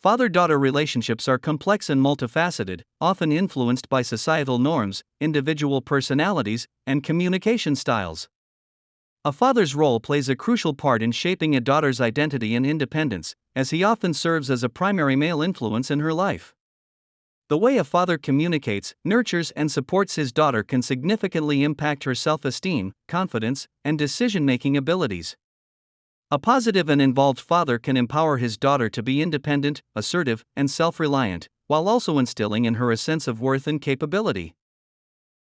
Father-daughter relationships are complex and multifaceted, often influenced by societal norms, individual personalities, and communication styles. A father's role plays a crucial part in shaping a daughter's identity and independence, as he often serves as a primary male influence in her life. The way a father communicates, nurtures, and supports his daughter can significantly impact her self-esteem, confidence, and decision-making abilities. A positive and involved father can empower his daughter to be independent, assertive, and self-reliant, while also instilling in her a sense of worth and capability.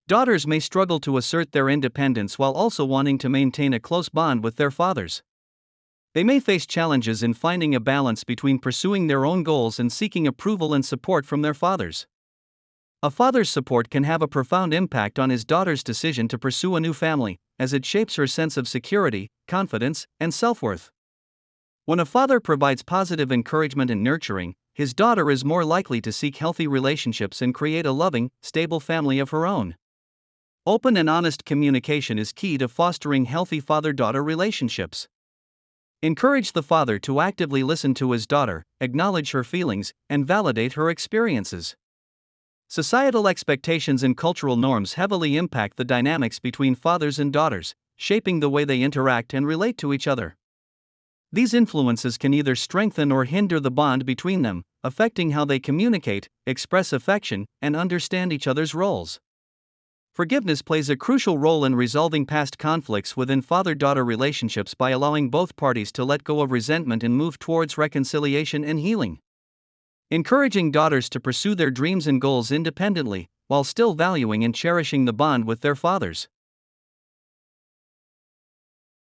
Daughters may struggle to assert their independence while also wanting to maintain a close bond with their fathers. They may face challenges in finding a balance between pursuing their own goals and seeking approval and support from their fathers. A father's support can have a profound impact on his daughter's decision to pursue a new family, as it shapes her sense of security, confidence, and self-worth. When a father provides positive encouragement and nurturing, his daughter is more likely to seek healthy relationships and create a loving, stable family of her own. Open and honest communication is key to fostering healthy father-daughter relationships. Encourage the father to actively listen to his daughter, acknowledge her feelings, and validate her experiences. Societal expectations and cultural norms heavily impact the dynamics between fathers and daughters, shaping the way they interact and relate to each other. These influences can either strengthen or hinder the bond between them, affecting how they communicate, express affection, and understand each other's roles. Forgiveness plays a crucial role in resolving past conflicts within father-daughter relationships by allowing both parties to let go of resentment and move towards reconciliation and healing. Encouraging daughters to pursue their dreams and goals independently, while still valuing and cherishing the bond with their fathers.